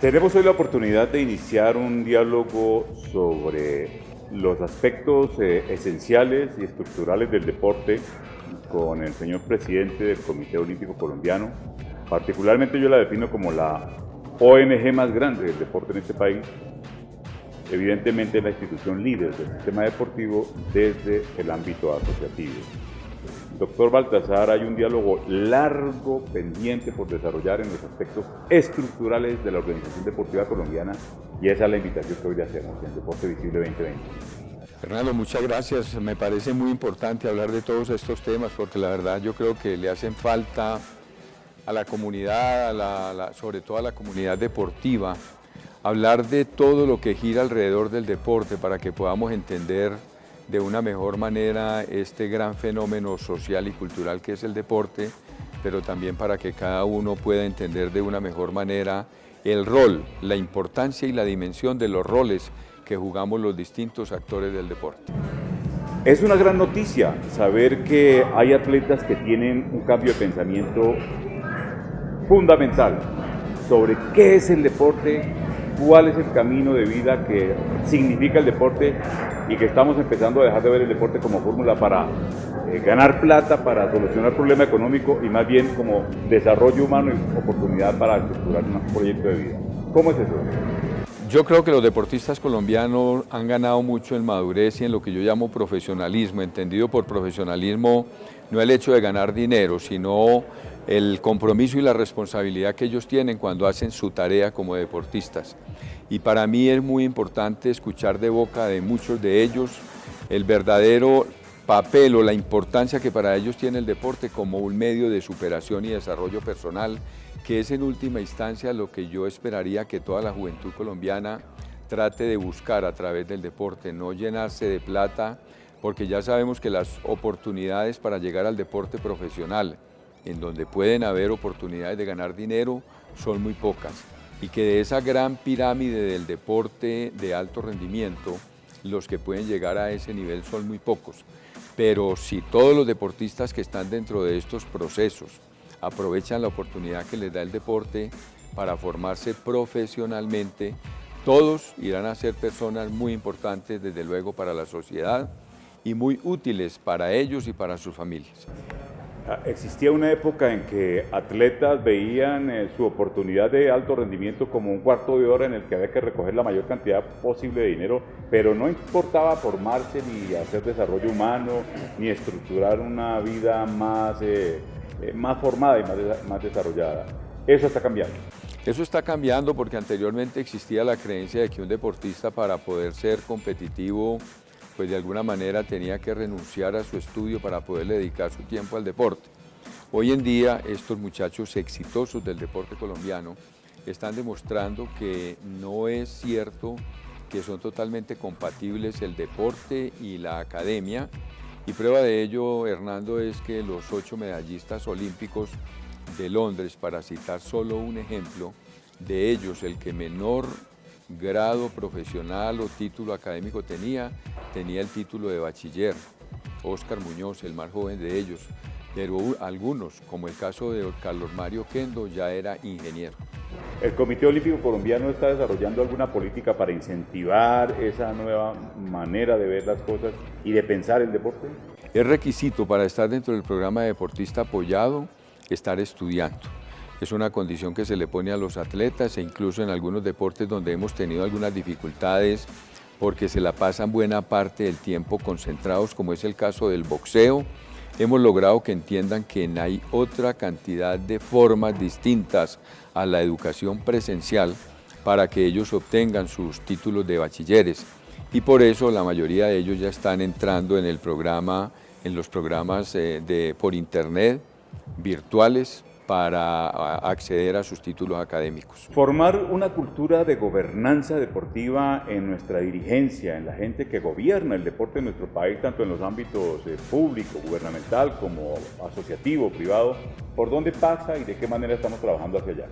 Tenemos hoy la oportunidad de iniciar un diálogo sobre los aspectos esenciales y estructurales del deporte con el señor presidente del Comité Olímpico Colombiano. Particularmente yo la defino como la ONG más grande del deporte en este país. Evidentemente es la institución líder del sistema deportivo desde el ámbito asociativo. Doctor Baltasar, hay un diálogo largo pendiente por desarrollar en los aspectos estructurales de la organización deportiva colombiana y esa es la invitación que hoy le hacemos en Deporte Visible 2020. Fernando, muchas gracias. Me parece muy importante hablar de todos estos temas porque la verdad yo creo que le hacen falta a la comunidad, sobre todo a la comunidad deportiva, hablar de todo lo que gira alrededor del deporte para que podamos entender de una mejor manera este gran fenómeno social y cultural que es el deporte, pero también para que cada uno pueda entender de una mejor manera el rol, la importancia y la dimensión de los roles que jugamos los distintos actores del deporte. Es una gran noticia saber que hay atletas que tienen un cambio de pensamiento fundamental sobre qué es el deporte, cuál es el camino de vida que significa el deporte y que estamos empezando a dejar de ver el deporte como fórmula para ganar plata, para solucionar problema económico y más bien como desarrollo humano y oportunidad para estructurar un proyecto de vida. ¿Cómo es eso? Yo creo que los deportistas colombianos han ganado mucho en madurez y en lo que yo llamo profesionalismo, entendido por profesionalismo no el hecho de ganar dinero, sino el compromiso y la responsabilidad que ellos tienen cuando hacen su tarea como deportistas. Y para mí es muy importante escuchar de boca de muchos de ellos el verdadero papel o la importancia que para ellos tiene el deporte como un medio de superación y desarrollo personal, que es en última instancia lo que yo esperaría que toda la juventud colombiana trate de buscar a través del deporte, no llenarse de plata, porque ya sabemos que las oportunidades para llegar al deporte profesional, en donde pueden haber oportunidades de ganar dinero, son muy pocas, y que de esa gran pirámide del deporte de alto rendimiento, los que pueden llegar a ese nivel son muy pocos. Pero si todos los deportistas que están dentro de estos procesos aprovechan la oportunidad que les da el deporte para formarse profesionalmente, todos irán a ser personas muy importantes, desde luego, para la sociedad y muy útiles para ellos y para sus familias. Existía una época en que atletas veían su oportunidad de alto rendimiento como un cuarto de hora en el que había que recoger la mayor cantidad posible de dinero, pero no importaba formarse ni hacer desarrollo humano, ni estructurar una vida más formada y más desarrollada. Eso está cambiando. Eso está cambiando porque anteriormente existía la creencia de que un deportista para poder ser competitivo pues de alguna manera tenía que renunciar a su estudio para poder dedicar su tiempo al deporte. Hoy en día estos muchachos exitosos del deporte colombiano están demostrando que no es cierto que son totalmente compatibles el deporte y la academia, y prueba de ello, Hernando, es que los 8 medallistas olímpicos de Londres, para citar solo un ejemplo, de ellos el que menor grado profesional o título académico tenía el título de bachiller. Óscar Muñoz, el más joven de ellos, pero algunos, como el caso de Carlos Mario Kendo, ya era ingeniero. ¿El Comité Olímpico Colombiano está desarrollando alguna política para incentivar esa nueva manera de ver las cosas y de pensar el deporte? Es requisito para estar dentro del programa de deportista apoyado estar estudiando. Es una condición que se le pone a los atletas e incluso en algunos deportes donde hemos tenido algunas dificultades porque se la pasan buena parte del tiempo concentrados, como es el caso del boxeo, hemos logrado que entiendan que hay otra cantidad de formas distintas a la educación presencial para que ellos obtengan sus títulos de bachilleres. Y por eso la mayoría de ellos ya están entrando en el programa, en los programas por internet, virtuales, para acceder a sus títulos académicos. Formar una cultura de gobernanza deportiva en nuestra dirigencia, en la gente que gobierna el deporte en nuestro país, tanto en los ámbitos público, gubernamental, como asociativo, privado, ¿por dónde pasa y de qué manera estamos trabajando hacia allá?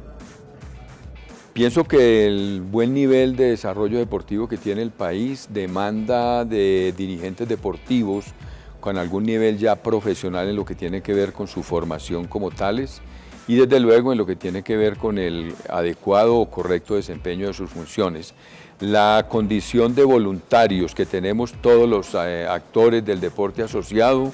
Pienso que el buen nivel de desarrollo deportivo que tiene el país demanda de dirigentes deportivos con algún nivel ya profesional en lo que tiene que ver con su formación como tales, y desde luego en lo que tiene que ver con el adecuado o correcto desempeño de sus funciones. La condición de voluntarios que tenemos todos los actores del deporte asociado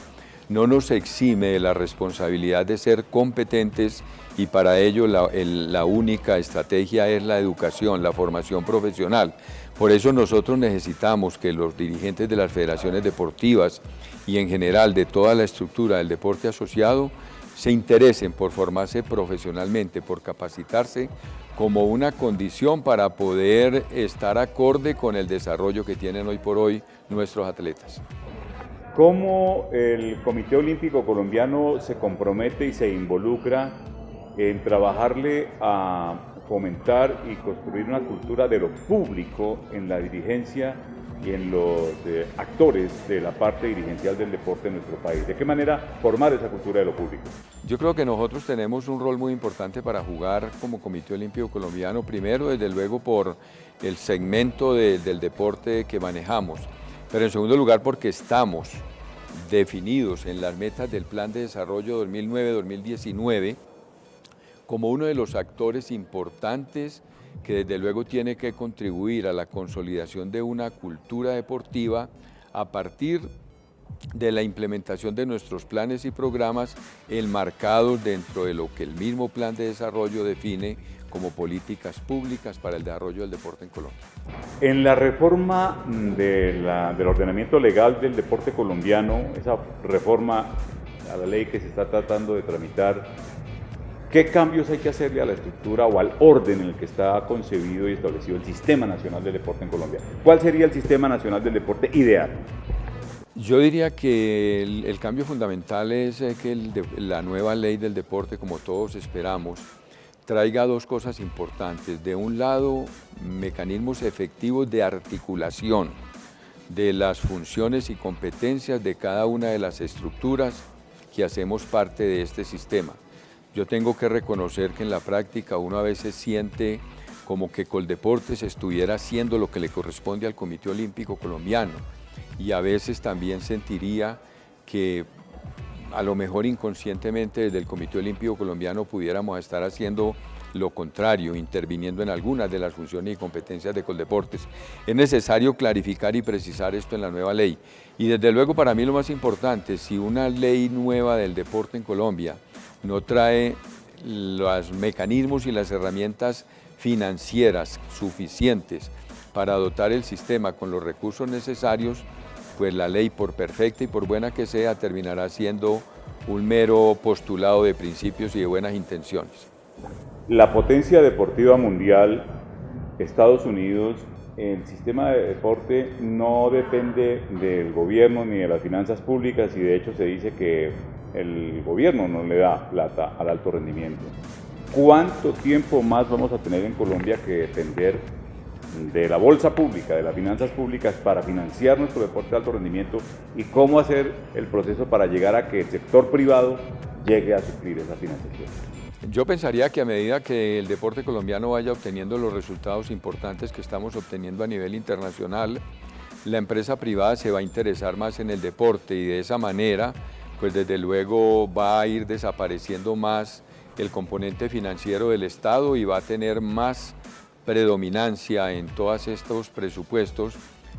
no nos exime de la responsabilidad de ser competentes y para ello la única estrategia es la educación, la formación profesional. Por eso nosotros necesitamos que los dirigentes de las federaciones deportivas y en general de toda la estructura del deporte asociado se interesen por formarse profesionalmente, por capacitarse como una condición para poder estar acorde con el desarrollo que tienen hoy por hoy nuestros atletas. ¿Cómo el Comité Olímpico Colombiano se compromete y se involucra en trabajarle a fomentar y construir una cultura de lo público en la dirigencia y en los actores de la parte dirigencial del deporte en nuestro país? ¿De qué manera formar esa cultura de lo público? Yo creo que nosotros tenemos un rol muy importante para jugar como Comité Olímpico Colombiano, primero desde luego por el segmento del deporte que manejamos, pero en segundo lugar porque estamos definidos en las metas del Plan de Desarrollo 2009-2019 como uno de los actores importantes que desde luego tiene que contribuir a la consolidación de una cultura deportiva a partir de la implementación de nuestros planes y programas enmarcados dentro de lo que el mismo plan de desarrollo define como políticas públicas para el desarrollo del deporte en Colombia. En la reforma del ordenamiento legal del deporte colombiano, esa reforma a la ley que se está tratando de tramitar, ¿qué cambios hay que hacerle a la estructura o al orden en el que está concebido y establecido el Sistema Nacional del Deporte en Colombia? ¿Cuál sería el Sistema Nacional del Deporte ideal? Yo diría que el cambio fundamental es que la nueva ley del deporte, como todos esperamos, traiga dos cosas importantes. De un lado, mecanismos efectivos de articulación de las funciones y competencias de cada una de las estructuras que hacemos parte de este sistema. Yo tengo que reconocer que en la práctica uno a veces siente como que Coldeportes estuviera haciendo lo que le corresponde al Comité Olímpico Colombiano y a veces también sentiría que a lo mejor inconscientemente desde el Comité Olímpico Colombiano pudiéramos estar haciendo lo contrario, interviniendo en algunas de las funciones y competencias de Coldeportes. Es necesario clarificar y precisar esto en la nueva ley. Y desde luego para mí lo más importante, si una ley nueva del deporte en Colombia no trae los mecanismos y las herramientas financieras suficientes para dotar el sistema con los recursos necesarios, pues la ley, por perfecta y por buena que sea, terminará siendo un mero postulado de principios y de buenas intenciones. La potencia deportiva mundial, Estados Unidos, el sistema de deporte no depende del gobierno ni de las finanzas públicas y de hecho se dice que el gobierno no le da plata al alto rendimiento. ¿Cuánto tiempo más vamos a tener en Colombia que depender de la bolsa pública, de las finanzas públicas para financiar nuestro deporte de alto rendimiento y cómo hacer el proceso para llegar a que el sector privado llegue a suplir esa financiación? Yo pensaría que a medida que el deporte colombiano vaya obteniendo los resultados importantes que estamos obteniendo a nivel internacional, la empresa privada se va a interesar más en el deporte y de esa manera, pues desde luego va a ir desapareciendo más el componente financiero del Estado y va a tener más predominancia en todos estos presupuestos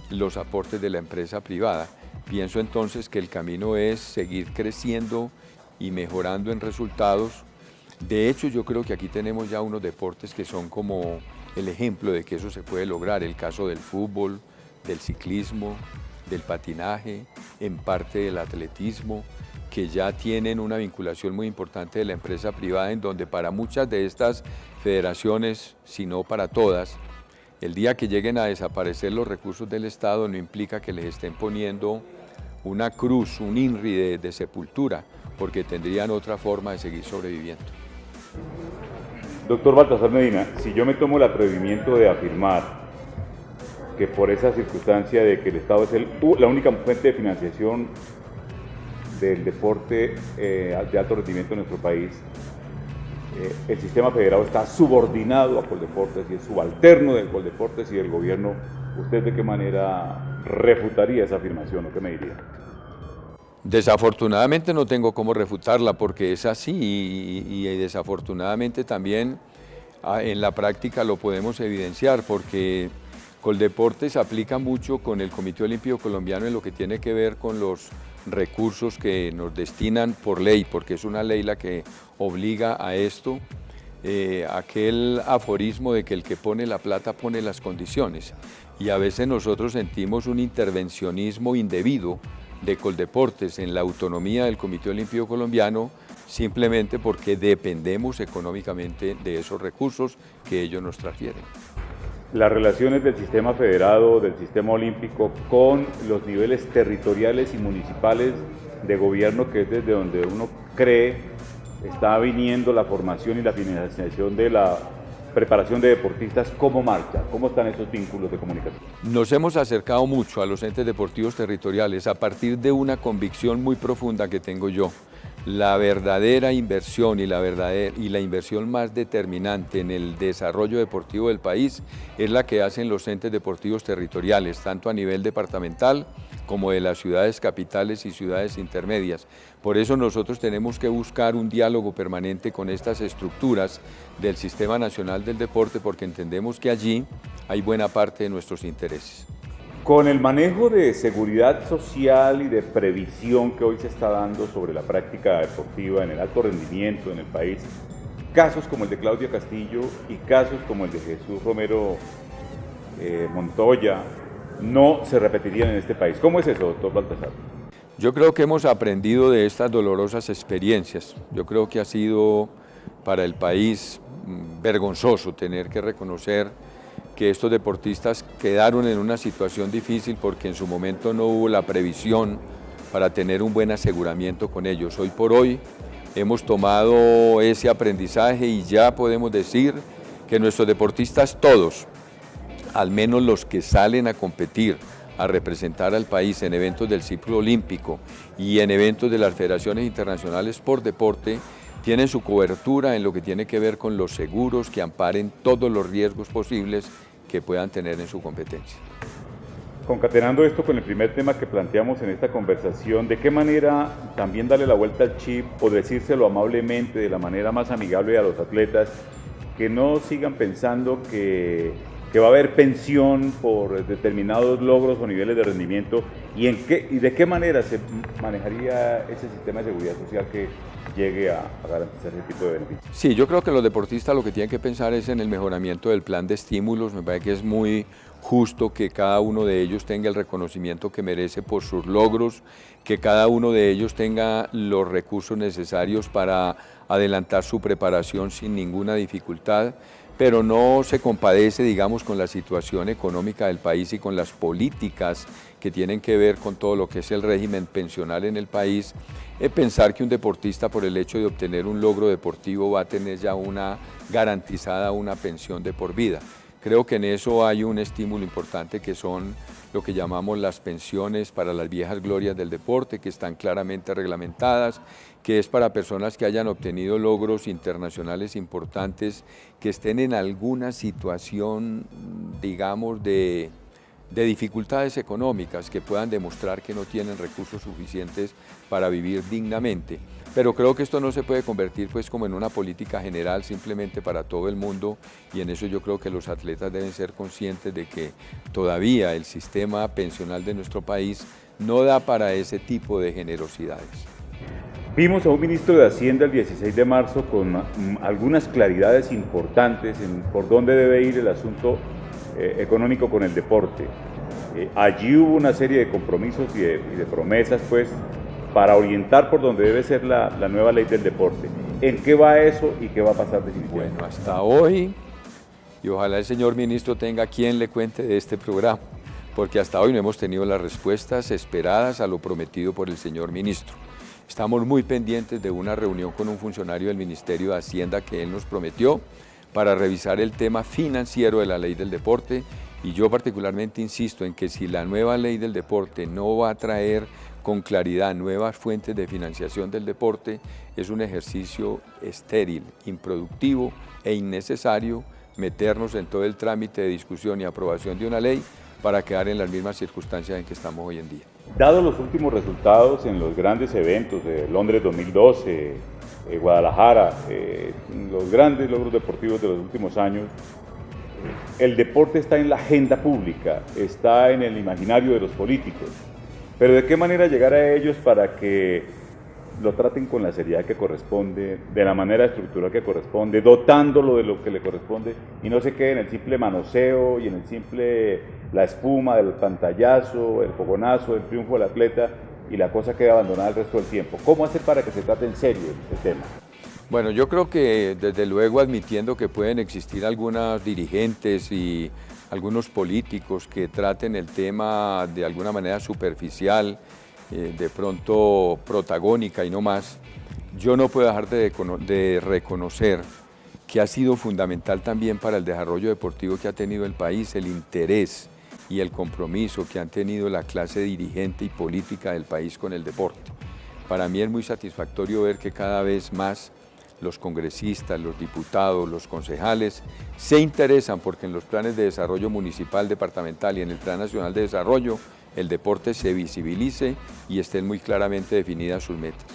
los aportes de la empresa privada. Pienso entonces que el camino es seguir creciendo y mejorando en resultados. De hecho, yo creo que aquí tenemos ya unos deportes que son como el ejemplo de que eso se puede lograr, el caso del fútbol, del ciclismo, del patinaje, en parte del atletismo, que ya tienen una vinculación muy importante de la empresa privada, en donde para muchas de estas federaciones, si no para todas, el día que lleguen a desaparecer los recursos del Estado no implica que les estén poniendo una cruz, un INRI de sepultura, porque tendrían otra forma de seguir sobreviviendo. Doctor Baltasar Medina, si yo me tomo el atrevimiento de afirmar que por esa circunstancia de que el Estado es la única fuente de financiación del deporte de alto rendimiento en nuestro país, el sistema federado está subordinado a Coldeportes y es subalterno de Coldeportes y del gobierno, ¿usted de qué manera refutaría esa afirmación o qué me diría? Desafortunadamente no tengo cómo refutarla porque es así y desafortunadamente también en la práctica lo podemos evidenciar porque Coldeportes aplica mucho con el Comité Olímpico Colombiano en lo que tiene que ver con los recursos que nos destinan por ley, porque es una ley la que obliga a esto, aquel aforismo de que el que pone la plata pone las condiciones. Y a veces nosotros sentimos un intervencionismo indebido de Coldeportes en la autonomía del Comité Olímpico Colombiano simplemente porque dependemos económicamente de esos recursos que ellos nos transfieren. Las relaciones del sistema federado, del sistema olímpico con los niveles territoriales y municipales de gobierno, que es desde donde uno cree está viniendo la formación y la financiación de la preparación de deportistas, ¿cómo marcha? ¿Cómo están esos vínculos de comunicación? Nos hemos acercado mucho a los entes deportivos territoriales a partir de una convicción muy profunda que tengo yo. La verdadera inversión y la inversión más determinante en el desarrollo deportivo del país es la que hacen los entes deportivos territoriales, tanto a nivel departamental como de las ciudades capitales y ciudades intermedias. Por eso nosotros tenemos que buscar un diálogo permanente con estas estructuras del Sistema Nacional del Deporte porque entendemos que allí hay buena parte de nuestros intereses. Con el manejo de seguridad social y de previsión que hoy se está dando sobre la práctica deportiva en el alto rendimiento en el país, casos como el de Claudia Castillo y casos como el de Jesús Romero Montoya no se repetirían en este país. ¿Cómo es eso, doctor Baltasar? Yo creo que hemos aprendido de estas dolorosas experiencias. Yo creo que ha sido para el país vergonzoso tener que reconocer que estos deportistas quedaron en una situación difícil porque en su momento no hubo la previsión para tener un buen aseguramiento con ellos. Hoy por hoy hemos tomado ese aprendizaje y ya podemos decir que nuestros deportistas todos, al menos los que salen a competir, a representar al país en eventos del ciclo olímpico y en eventos de las federaciones internacionales por deporte, tienen su cobertura en lo que tiene que ver con los seguros que amparen todos los riesgos posibles que puedan tener en su competencia. Concatenando esto con el primer tema que planteamos en esta conversación, ¿de qué manera también darle la vuelta al chip o decírselo amablemente, de la manera más amigable a los atletas, que no sigan pensando que va a haber pensión por determinados logros o niveles de rendimiento y de qué manera se manejaría ese sistema de seguridad social que llegue a garantizar ese tipo de beneficios? Sí, yo creo que los deportistas lo que tienen que pensar es en el mejoramiento del plan de estímulos. Me parece que es muy justo que cada uno de ellos tenga el reconocimiento que merece por sus logros, que cada uno de ellos tenga los recursos necesarios para adelantar su preparación sin ninguna dificultad, pero no se compadece, digamos, con la situación económica del país y con las políticas que tienen que ver con todo lo que es el régimen pensional en el país, pensar que un deportista por el hecho de obtener un logro deportivo va a tener ya garantizada una pensión de por vida. Creo que en eso hay un estímulo importante que son lo que llamamos las pensiones para las viejas glorias del deporte, que están claramente reglamentadas, que es para personas que hayan obtenido logros internacionales importantes, que estén en alguna situación, digamos, de dificultades económicas, que puedan demostrar que no tienen recursos suficientes para vivir dignamente. Pero creo que esto no se puede convertir pues como en una política general simplemente para todo el mundo y en eso yo creo que los atletas deben ser conscientes de que todavía el sistema pensional de nuestro país no da para ese tipo de generosidades. Vimos a un ministro de Hacienda el 16 de marzo con algunas claridades importantes en por dónde debe ir el asunto económico con el deporte. Allí hubo una serie de compromisos y de promesas pues para orientar por donde debe ser la nueva ley del deporte. ¿En qué va eso y qué va a pasar definitivamente? Bueno, hasta hoy, y ojalá el señor ministro tenga quien le cuente de este programa, porque hasta hoy no hemos tenido las respuestas esperadas a lo prometido por el señor ministro. Estamos muy pendientes de una reunión con un funcionario del Ministerio de Hacienda que él nos prometió para revisar el tema financiero de la ley del deporte y yo particularmente insisto en que si la nueva ley del deporte no va a traer con claridad nuevas fuentes de financiación del deporte, es un ejercicio estéril, improductivo e innecesario meternos en todo el trámite de discusión y aprobación de una ley para quedar en las mismas circunstancias en que estamos hoy en día. Dado los últimos resultados en los grandes eventos de Londres 2012, Guadalajara, los grandes logros deportivos de los últimos años, el deporte está en la agenda pública, está en el imaginario de los políticos, pero ¿de qué manera llegar a ellos para que lo traten con la seriedad que corresponde, de la manera estructural que corresponde, dotándolo de lo que le corresponde y no se quede en el simple manoseo y en el simple, la espuma del pantallazo, el fogonazo, el triunfo del atleta y la cosa queda abandonada el resto del tiempo? ¿Cómo hacer para que se trate en serio el tema? Bueno, yo creo que desde luego admitiendo que pueden existir algunos dirigentes y algunos políticos que traten el tema de alguna manera superficial, de pronto protagónica y no más, yo no puedo dejar de reconocer que ha sido fundamental también para el desarrollo deportivo que ha tenido el país, el interés y el compromiso que han tenido la clase dirigente y política del país con el deporte. Para mí es muy satisfactorio ver que cada vez más los congresistas, los diputados, los concejales se interesan porque en los planes de desarrollo municipal, departamental y en el Plan Nacional de Desarrollo el deporte se visibilice y estén muy claramente definidas sus metas.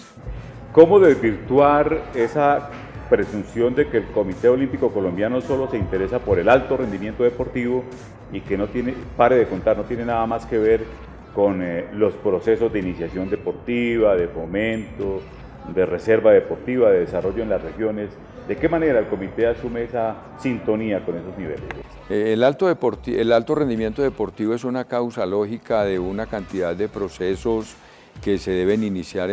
¿Cómo desvirtuar esa presunción de que el Comité Olímpico Colombiano solo se interesa por el alto rendimiento deportivo y que no tiene, pare de contar, no tiene nada más que ver con los procesos de iniciación deportiva, de fomento, de reserva deportiva, de desarrollo en las regiones? ¿De qué manera el comité asume esa sintonía con esos niveles? El alto rendimiento deportivo es una causa lógica de una cantidad de procesos que se deben iniciar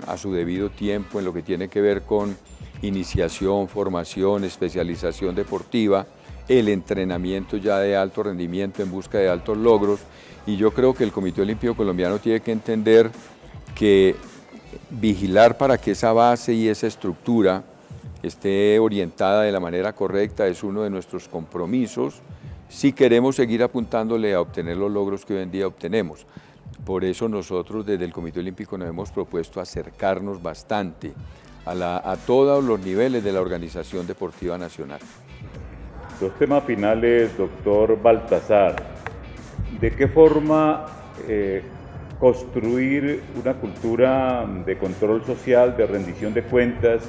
a su debido tiempo en lo que tiene que ver con iniciación, formación, especialización deportiva, el entrenamiento ya de alto rendimiento en busca de altos logros, y yo creo que el Comité Olímpico Colombiano tiene que entender que vigilar para que esa base y esa estructura esté orientada de la manera correcta es uno de nuestros compromisos si queremos seguir apuntándole a obtener los logros que hoy en día obtenemos. Por eso nosotros desde el Comité Olímpico nos hemos propuesto acercarnos bastante a todos los niveles de la Organización Deportiva Nacional. Dos temas finales, doctor Baltasar. ¿De qué forma construir una cultura de control social, de rendición de cuentas,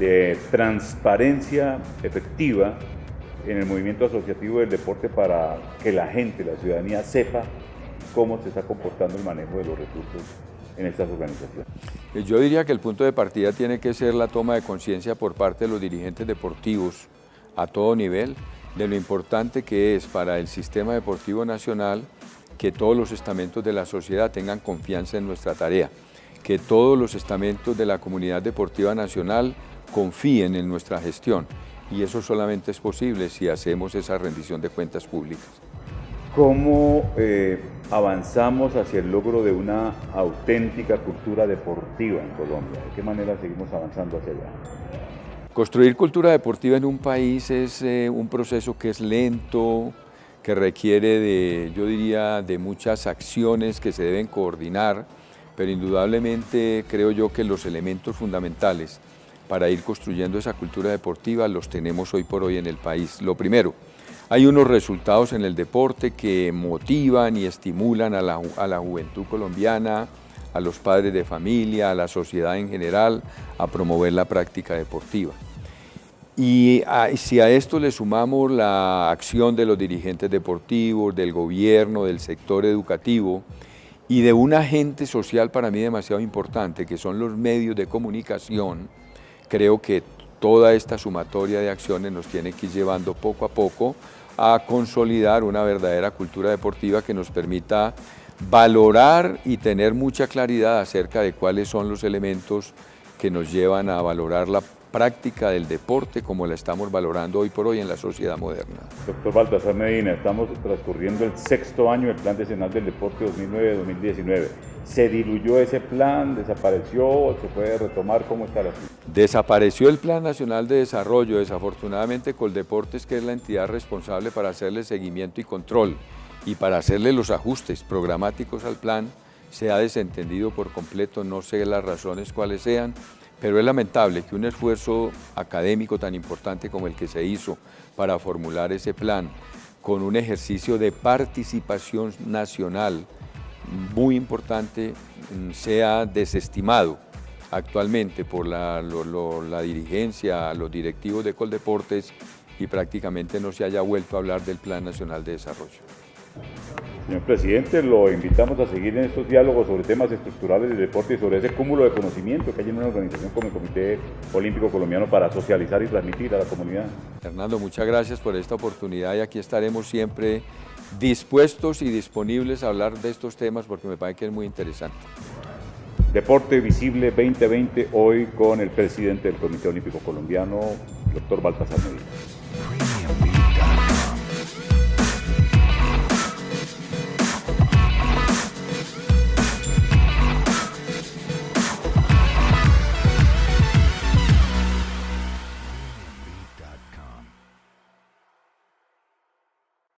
de transparencia efectiva en el movimiento asociativo del deporte para que la gente, la ciudadanía sepa cómo se está comportando el manejo de los recursos en estas organizaciones? Yo diría que el punto de partida tiene que ser la toma de conciencia por parte de los dirigentes deportivos a todo nivel de lo importante que es para el sistema deportivo nacional que todos los estamentos de la sociedad tengan confianza en nuestra tarea, que todos los estamentos de la comunidad deportiva nacional confíen en nuestra gestión, y eso solamente es posible si hacemos esa rendición de cuentas públicas. ¿Cómo avanzamos hacia el logro de una auténtica cultura deportiva en Colombia? ¿De qué manera seguimos avanzando hacia allá? Construir cultura deportiva en un país es un proceso que es lento, que requiere yo diría, de muchas acciones que se deben coordinar, pero indudablemente creo yo que los elementos fundamentales para ir construyendo esa cultura deportiva los tenemos hoy por hoy en el país. Lo primero, hay unos resultados en el deporte que motivan y estimulan a la juventud colombiana, a los padres de familia, a la sociedad en general, a promover la práctica deportiva. Y si a esto le sumamos la acción de los dirigentes deportivos, del gobierno, del sector educativo y de un agente social para mí demasiado importante, que son los medios de comunicación, creo que toda esta sumatoria de acciones nos tiene que ir llevando poco a poco a consolidar una verdadera cultura deportiva que nos permita valorar y tener mucha claridad acerca de cuáles son los elementos que nos llevan a valorar la práctica del deporte como la estamos valorando hoy por hoy en la sociedad moderna. Doctor Baltasar Medina, estamos transcurriendo el 6º año del Plan Decenal del Deporte 2009-2019. ¿Se diluyó ese plan? ¿Desapareció? ¿O se puede retomar? ¿Cómo está la situación? Desapareció el Plan Nacional de Desarrollo. Desafortunadamente, Coldeportes, que es la entidad responsable para hacerle seguimiento y control y para hacerle los ajustes programáticos al plan, se ha desentendido por completo. No sé las razones cuáles sean, pero es lamentable que un esfuerzo académico tan importante como el que se hizo para formular ese plan, con un ejercicio de participación nacional muy importante sea desestimado actualmente por la dirigencia, los directivos de Coldeportes y prácticamente no se haya vuelto a hablar del Plan Nacional de Desarrollo. Señor presidente, lo invitamos a seguir en estos diálogos sobre temas estructurales del deporte y sobre ese cúmulo de conocimiento que hay en una organización como el Comité Olímpico Colombiano para socializar y transmitir a la comunidad. Fernando, muchas gracias por esta oportunidad y aquí estaremos siempre dispuestos y disponibles a hablar de estos temas porque me parece que es muy interesante. Deporte Visible 2020, hoy con el presidente del Comité Olímpico Colombiano, doctor Baltasar Medina.